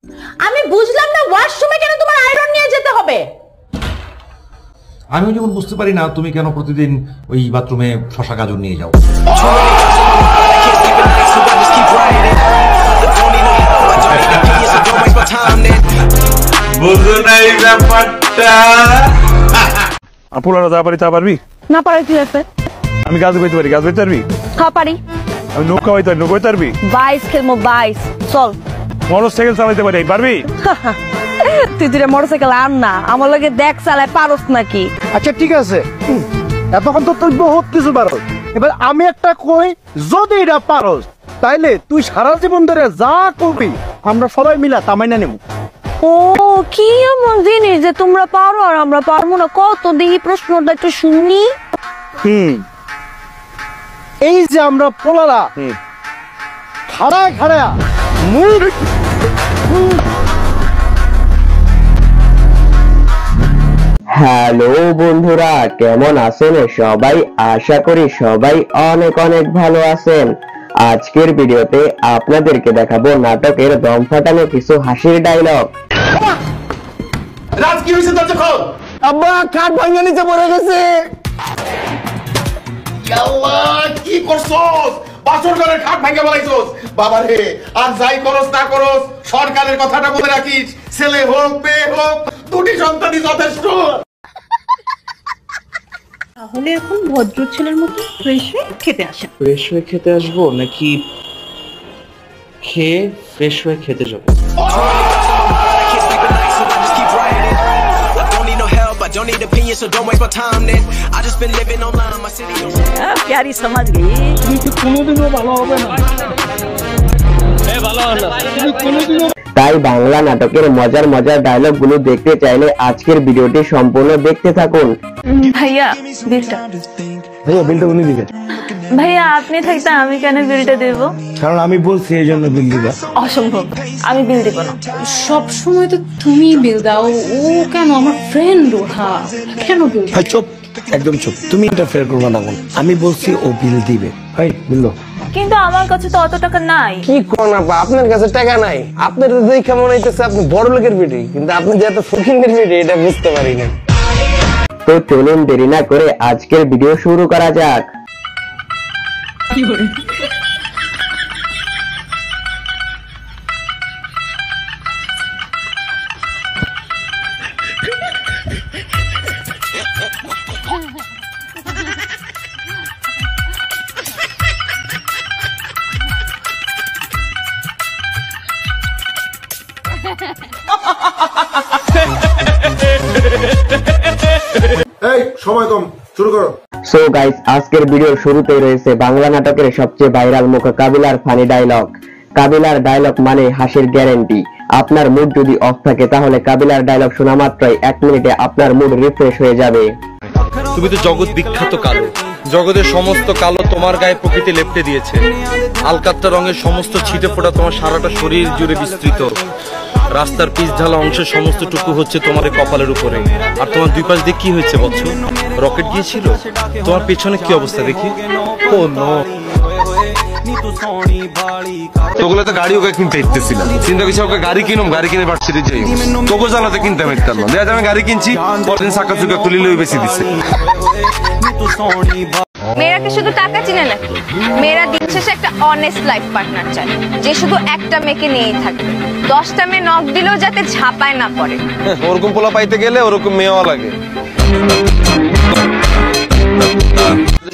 আমি বুঝলাম না ওয়াশরুমে কেন তোমার আয়রন নিয়ে যেতে হবে। আমিও যেমন বুঝতে পারি না তুমি কেন প্রতিদিন ওই বাথরুমে শশা গাজর নিয়ে যাও। বুঝো নাই ব্যাপারটা। আপুরা যা পারি তা পারবি? না পারে কি আছে? আমি গাছ বইতে পারি, গাছ বইতে পারবি? হ্যাঁ পারি। আমি নৌকা বইতে পারি, নৌকা বইতে পারবি? বাইস খেলবো বাইস, চল। মোটরসাইকেল চালাইতে পারি, পারবি? তুই দুটা মোটরসাইকেল আন না, আমার লগে দেখ চালায় পারস নাকি? আচ্ছা ঠিক আছে, এতক্ষণ তো তুই বহুত কিছু পারস, এবার আমি একটা কই, যদি এটা পারস তাইলে তুই সারা জীবন ধরে যা করবি আমরা সবাই মিলা তামাইনা নেব। ও কি এমন জিনিস যে তোমরা পারো আর আমরা পারবো না? কত দেখি প্রশ্নটা একটু শুনি। এই যে আমরা পোলারা খাড়ায় খাড়ায় মুখ হ্যালো বন্ধুরা, কেমন আছেন সবাই? আশা করি সবাই অনেক অনেক ভালো আছেন। আজকের ভিডিওতে আপনাদেরকে দেখাবো নাটকের দম ফাটানো কিছু হাসির ডায়লগ। রাজ কি হইছে তোর যখন? আব্বা কাঠ ভাঙা নিচে পড়ে গেছে। আল্লাহ কি করছস? বাসর ঘরের খাট ভাঙা বলাইছস। বাবা রে, আর যাই করস না করস সরকারের কথাটা মনে রাখিস। ছেলে হোক মেয়ে হোক দুটি সন্তানই যথেষ্ট। তাহলে এখন ভদ্র ছেলের মতো ফ্রেশ হয়ে খেতে আসেন। ফ্রেশ হয়ে খেতে আসবো নাকি খেয়ে ফ্রেশ হয়ে খেতে যাবো? প্যারি সমাজ গেই কোনোদিনও ভালো হবে না। তাই বাংলা নাটকের মজার মজার ডায়লগ গুলো দেখতে চাইলে আজকের ভিডিওটি সম্পূর্ণ দেখতে থাকুন। ভাইয়া বিলটা। ভাইয়া বিলটা উনি দিবেন। ভাইয়া আপনি থাকতে আমি কেন বিলটা দেব? কারণ আমি বলছি এই জন্য বিল দিবা। অসম্ভব, আমি বিল দেব না। সব সময় তো তুমি বিল দাও, ও কেন? আমার ফ্রেন্ড ওঠা কেন বিল? ভাই চুপ, একদম চুপ, তুমি ইন্টারফেয়ার করবে না। আমি বলছি ও বিল দিবে। ভাই বিল দাও। কিন্তু আমার কাছে তো অত টাকা নাই। কি কোন আপা, আপনার কাছে টাকা নাই? আপনার দেখে কেমন হইতেছে আপনি বড় লোকের বেটি, কিন্তু আপনি যে এত ফকিরের বেটি এটা বুঝতে পারি না। তো চলুন দেরি না করে আজকের ভিডিও শুরু করা যাক। এই সময় কম, শুরু করো। সো গাইস, আজকের ভিডিওর শুরুতেই রয়েছে বাংলা নাটকের সবচেয়ে ভাইরাল মুখ কাবিলার ফানি ডায়লগ। কাবিলার ডায়লগ মানে হাসির গ্যারান্টি। আপনার মুড যদি অফ থাকে তাহলে কাবিলার ডায়লগ শোনা মাত্রই 1 মিনিটে আপনার মুড রিফ্রেশ হয়ে যাবে। তুমি তো জগৎ বিখ্যাত কালো, জগতের সমস্ত কালো তোমার গায়ে প্রকৃতি লেপটে দিয়েছে। আলকাত্তা রঙের সমস্ত ছিটে ফোটা তোমার সারাটা শরীর জুড়ে বিস্তৃত। রাস্তার পিচ ঢালা অংশের সমস্ত টুকু হচ্ছে তোমার কপালের উপরে। আর তোমার দুই পাশ দিয়ে কি হয়েছে বলছো? রকেট গিয়েছিল? তোমার পেছনে কি অবস্থা দেখি? ও নো, তোগুলো তো গাড়ি ওকে কিনতে ইচ্ছেছিলাম, চিন্তা করছি ওকে গাড়ি কিনুম, গাড়ি কিনে ভার্সিটি যাই, তোকে জ্বালাতে কিনতে পারতাম না। দেখা আমি গাড়ি কিনছি, পরদিন চাকা চুকা খুলি লই বেশি দিচ্ছে। মেয়েরাকে শুধু টাকা চিনে নাকি? মেয়েরা দিন শেষে একটা অনেস্ট লাইফ পার্টনার চায়, যে শুধু একটা মেয়েকে নিয়েই থাকবে। 10টা মেয়ে নক দিলেও যাতে ঝাপায় না পড়ে। ওরকম পোলা পাইতে গেলে ওরকম মেয়েও লাগে।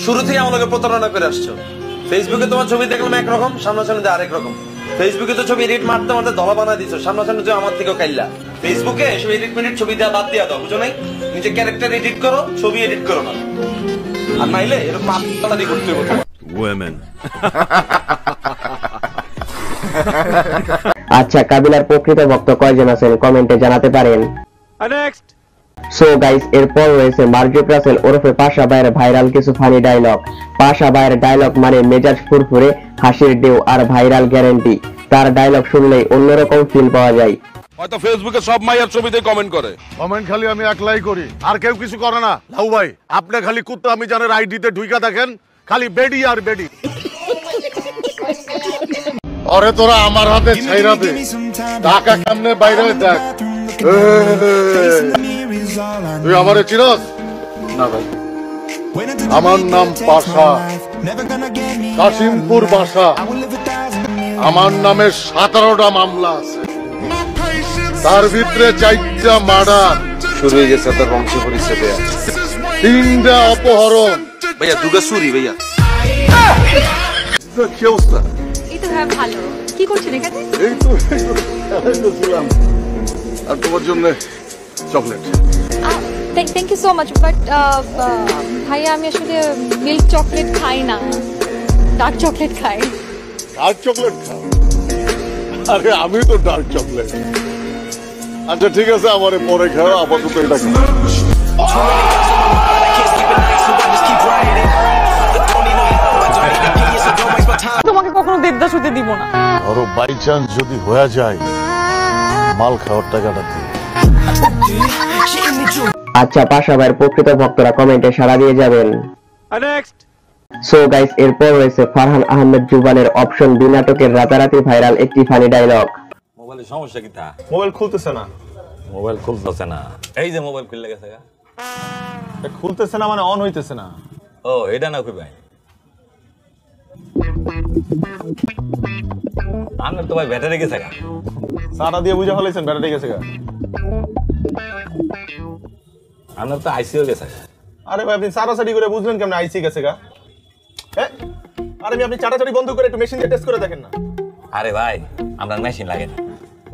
শুরু থেকে আমাকে প্রতারণা করে আসছো। ফেসবুকে তোমার ছবি দেখলাম একরকম, সামনাসামনি আরেক রকম। ফেসবুকে তো ছবি এডিট মারতে মারতে ধলা বানা দিছো, সামনাসামনি তুমি আমার থেকেও কাইলা। ফেসবুকে এসব এডিট মিনিট ছবি দেওয়া বাদ দিয়া দাও, বুঝো নাই? নিজে ক্যারেক্টার এডিট করো, ছবি এডিট করো না। আর নাইলে এরকম তাড়াতাড়ি করতে হবে। আচ্ছা, কাবিলার প্রকৃত ভক্ত কয়জন আছেন কমেন্টে জানাতে পারেন। সো গাইস, এরপর রয়েছে মার্জুক রাসেল ওরফে পাশা ভাইয়ের ভাইরাল কিছু ফানি ডায়লগ। পাশা ভাইয়ের ডায়লগ মানে মেজাজ ফুরফুরে, হাসির ঢেউ আর ভাইরাল গ্যারান্টি। তার ডায়লগ শুনলেই অন্যরকম ফিল পাওয়া যায়। হয়তো ফেসবুকে সব মাইয়ার ছবিতে কমেন্ট করে, কমেন্ট খালি আমি একলাই করি, আর কেউ কিছু করে না। লাউ ভাই, আপনি খালি কুত্তা আমি জানের আইডিতে ঢুইকা দেখেন, খালি বেডি আর বেডি। আরে তোরা আমার হাতে ছাইরা দে, টাকা কেমনে বাইরে দেখ। তুই আমারে চিনস? না ভাই, আমার নাম পাশা, কাশিমপুর বাসা। আমার নামে 17টা মামলা আছে, তার ভিতরে 4টা মার্ডার শুরু হয়ে গেছে তার বংশ পরিচয়। 3টা অপহরণ। ভাইয়া দুগা চুরি ভাইয়া। কি অবস্থা? এই তো হ্যাঁ ভালো। কি করছেন এখানে? এই তো ছিলাম, আর তোমার জন্য chocolate. Thank you so much, but ভাইয়া আমি আসলে মিল্ক চকলেট খাই না, ডার্ক চকলেট খাই। ডার্ক চকলেট খাও? আরে আমি তো ডার্ক চকলেট। আচ্ছা ঠিক আছে, আমারে পরে খাও, আপাতত এটা খাও। তোমাকে কখনো দেবদাস হতে দিব না। ধরো বাই চান্স যদি হয়ে যায়, মাল খাওয়ার টাকাটা দিই। আচ্ছা, পাশা ভাইয়ের প্রকৃত ভক্তরা কমেন্টে সাড়া দিয়ে যাবেন। সো গাইস, এরপর রয়েছে ফারহান আহমেদ জুবানের অপশন বি নাটকের রাতারাতি ভাইরাল একটি ফানি ডায়লগ। মোবাইলের সমস্যা কি তা? মোবাইল খুলতেছে না। মোবাইল খুলতেছে না? এই যে মোবাইল খুলে গেছে গা। খুলতেছে না মানে অন হইতেছে না। ও এটা না কই ভাই, আমার তো ভাই ব্যাটারি গেছে গা। সারা দিয়ে বুঝা ফেলাইছেন ব্যাটারি গেছে গা। আমার তো আইসিও গেছে গা। আরে ভাই আপনি সারাসারি করে বুঝলেন কেমন আইসি গেছে গা? আরে আপনি চাটাচাটি বন্ধ করে একটু মেশিন দিয়ে টেস্ট করে দেখেন না। আরে ভাই আমরা মেশিন লাগে না,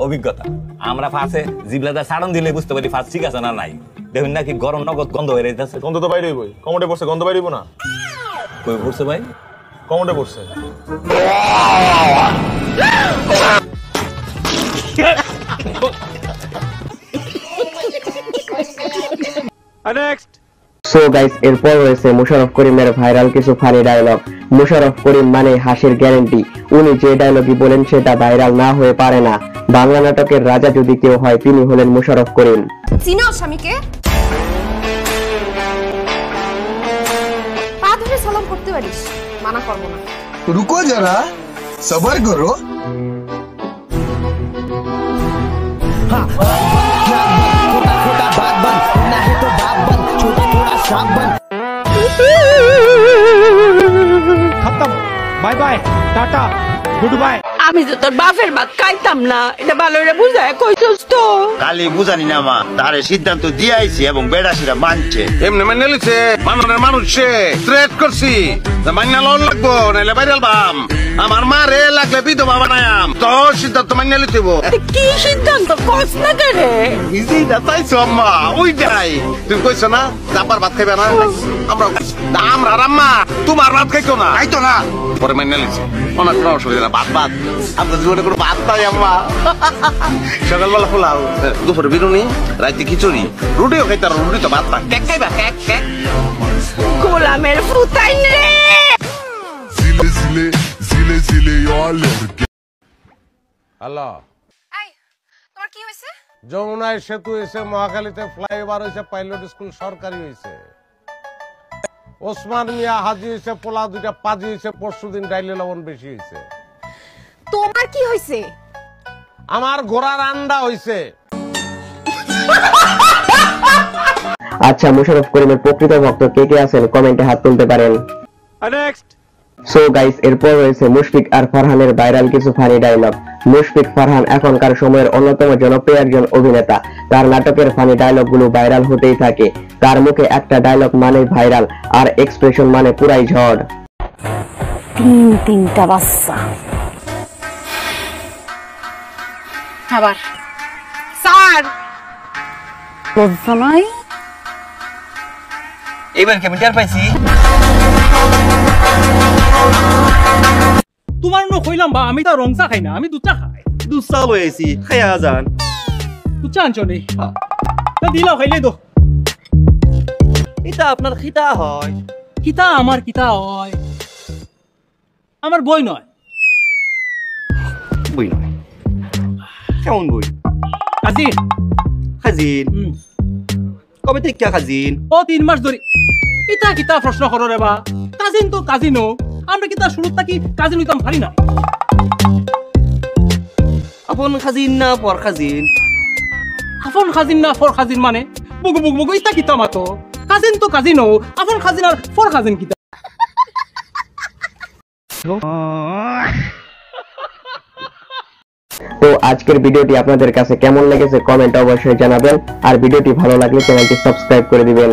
অভিজ্ঞতা। আমরা ফাঁসে জিবলাদা সাড়ন দিলে বুঝতে পারি ফাঁস ঠিক আছে না নাই। দেখুন নাকি গরম নগদ গন্ধ হয়ে যাচ্ছে। গন্ধ তো বাইরে হইবই। কমোডে পড়ছে, গন্ধ বাইরে হইব না? কই পড়ছে ভাই? কমোডে পড়ছে। সো গাইস, এরপর রয়েছে মুশাররফ করিমের ভাইরাল কিছু ফানি ডায়লগ। মুশাররফ করিম মানে হাসির গ্যারান্টি। উনি যে ডায়লগই বলেন সেটা ভাইরাল না হয়ে পারে না। বাংলা নাটকের রাজা যদি কেউ হয়, তিনি হলেন মুশাররফ করিম। চিনো স্বামীকে? পা ধরে সালাম করতে পারিস, মানা করবো না। रुको जरा सबर करो। खत्म, bye bye, tata, goodbye. আমি তো তোর বাপের ভাত খাইতাম না, এটা ভালো করে বুঝায় কইছস তো। কালি বুঝানি না মা, তারে সিদ্ধান্ত দিয়ে আইছি এবং বেড়াসিরা মানছে। এমনি মাইনে লিছে, মাননের মানুষে থ্রেট করছি, মাইনা লোন লাগবো নাইলে বাইরে বাম। আমার মা রে লাগলে বিধবা বানায়াম, তো সিদ্ধান্ত মাইনে লিতেব। কি সিদ্ধান্ত কস না করে? ইজিটা চাইছো আম্মা, ওইটাই তুমি কইছো না চাপার ভাত খাইবে না, আমরা আম্মা তোমার ভাত খাইতো না, খাইতো না, পরে মাইনে লিছে। অনেক কোনো অসুবিধা না, ভাত ভাত আপনার জীবনে কোনো ভাত নাই আম্মা। সকালবেলা পোলাও, দুপুরে বিরুনি, রাতে খিচুড়ি, রুটিও খাইতে, রুটি তো ভাত না, কেক খাইবা কেক কেক। গোলামের ফুতাইন রে। হ্যালো, এই তোমার কি হইছে? যমুনায় সেতু হয়েছে, মহাখালীতে ফ্লাইওভার হয়েছে, পাইলট স্কুল সরকারি হয়েছে, ওসমান মিয়া হাজি হয়েছে, পোলা দুইটা পাজি হয়েছে, পরশুদিন ডাইলে লবণ বেশি হয়েছে। তোমার কি হইছে? আমার ঘোড়ার আন্ডা হয়েছে। আচ্ছা, মুশাররফ করিমের প্রকৃত ভক্ত কে কে আছেন কমেন্টে হাত তুলতে পারেন। সো গাইস, এরপর রয়েছে মুশফিক আর ফারহানের ভাইরাল কিছু ফানি ডায়লগ। মুশফিক ফারহান এখনকার সময়ের অন্যতম জনপ্রিয় একজন অভিনেতা। তার নাটকের ফানি ডায়লগ গুলো ভাইরাল হতেই থাকে। তার মুখে একটা ডায়লগ মানে ভাইরাল, আর এক্সপ্রেশন মানে পুরাই ঝড়। তিনটা বাচ্চা আবার স্যার লজ্জা নাই? এবার কেমন টের পাইছি? তোমার নো কইলাম বা আমি তো রং চা খাই না, আমি দুধ চা খাই। দুধ চা লই আইছি, খাইয়া যান। দুধ চা আনছো নি? তা দিলাও, খাইলে দো। এটা আপনার খিতা হয়? কিতা আমার কিতা হয়? আমার বই নয়। বই নয়? কেমন বই? কাজিন। খাজিন? কবে থেকে খাজিন? ও 3 মাস ধরে। ইতা কিতা প্রশ্ন করো রে বা? কাজিন তো কাজিন, আমরা কিতা শুরু থাকি কাজিন হইতাম পারি না। আপন খাজিন না পর খাজিন? আপন খাজিন না পর খাজিন মানে বুগু বুগু বুগু ইতা কিতা মাতো? কাজিন তো কাজিন ও, আপন খাজিন আর পর খাজিন কিতা? তো আজকের ভিডিওটি আপনাদের কাছে কেমন লেগেছে কমেন্টে অবশ্যই জানাবেন, আর ভিডিওটি ভালো লাগলে চ্যানেলটি সাবস্ক্রাইব করে দিবেন।